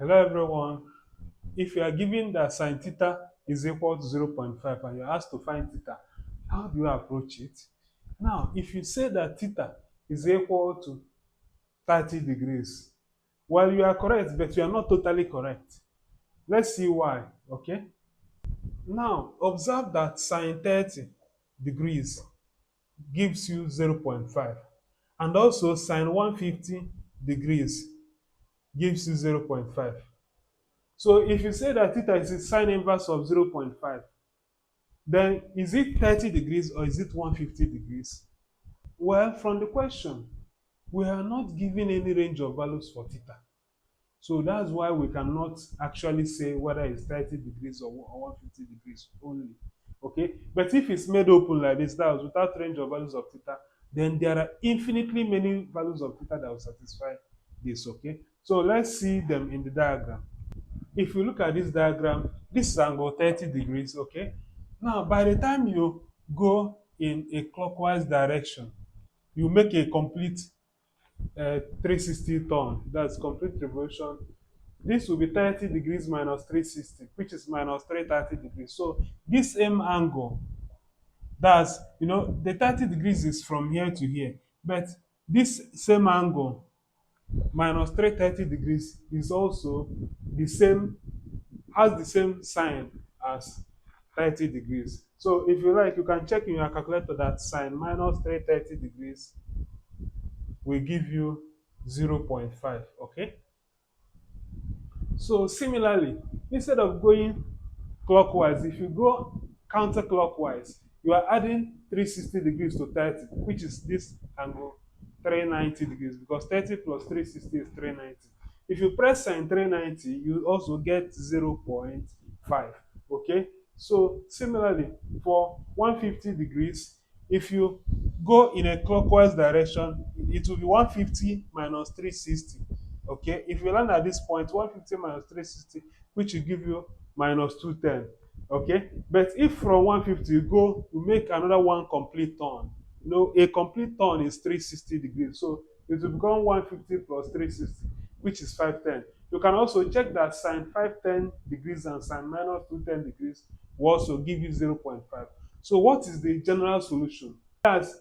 Hello everyone. If you are given that sine theta is equal to 0.5 and you're asked to find theta, how do you approach it? Now, if you say that theta is equal to 30 degrees, well, you are correct, but you are not totally correct. Let's see why, okay? Now, observe that sine 30 degrees gives you 0.5, and also sine 150 degrees gives you 0.5. So if you say that theta is a sine inverse of 0.5, then is it 30 degrees or is it 150 degrees? Well, from the question, we are not given any range of values for theta. So that's why we cannot actually say whether it's 30 degrees or 150 degrees only. Okay? But if it's made open like this, that is without range of values of theta, then there are infinitely many values of theta that will satisfy this. Okay? So let's see them in the diagram. If you look at this diagram, this is angle 30 degrees, okay? Now, by the time you go in a clockwise direction, you make a complete 360 turn, that's complete revolution. This will be 30 degrees minus 360, which is minus 330 degrees. So this same angle, that's, the 30 degrees is from here to here, but this same angle minus 330 degrees is also the same, has the same sign as 30 degrees. So if you like, you can check in your calculator that sine minus 330 degrees will give you 0.5. Okay? So similarly, instead of going clockwise, if you go counterclockwise, you are adding 360 degrees to 30, which is this angle 390 degrees, because 30 plus 360 is 390. If you press sine 390, you also get 0.5. Okay? So similarly, for 150 degrees, if you go in a clockwise direction, it will be 150 minus 360. Okay, if you land at this point, 150 minus 360, which will give you minus 210. Okay, but if from 150 you go, you make another one complete turn. A complete turn is 360 degrees, so it will become 150 plus 360, which is 510. You can also check that sine 510 degrees and sine minus 210 degrees will also give you 0.5. So what is the general solution? That's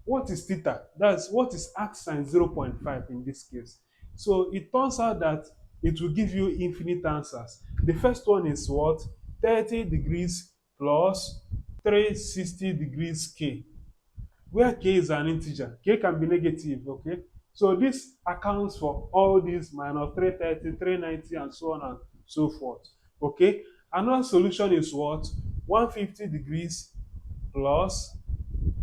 what is theta? That's what is arc sine 0.5 in this case. So it turns out that it will give you infinite answers. The first one is what? 30 degrees plus 360 degrees k, where k is an integer. K can be negative, okay? So this accounts for all these minus 330, 390, and so on and so forth. Okay? Another solution is what? 150 degrees plus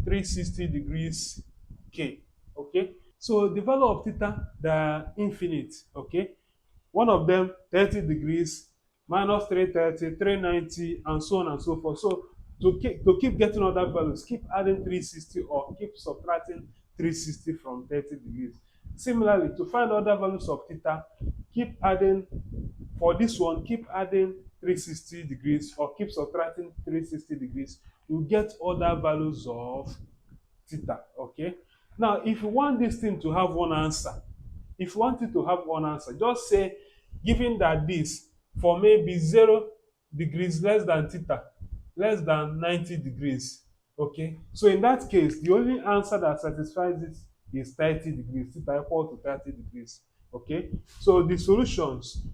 360 degrees k. Okay? So the value of theta, they are infinite. Okay? One of them 30 degrees, minus 330, 390, and so on and so forth. So to keep getting other values, keep adding 360 or keep subtracting 360 from 30 degrees. Similarly, to find other values of theta, keep adding, for this one, keep adding 360 degrees or keep subtracting 360 degrees. You get other values of theta. Okay? Now, if you want this thing to have one answer, if you want it to have one answer, just say, given that this, for maybe 0 degrees less than theta, less than 90 degrees. Okay? So in that case, the only answer that satisfies it is 30 degrees, theta equal to 30 degrees. Okay? So the solutions,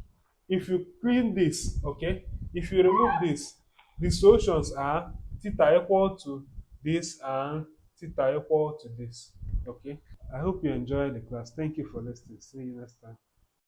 if you clean this, okay, if you remove this, the solutions are theta equal to this and theta equal to this. Okay? I hope you enjoyed the class. Thank you for listening. See you next time.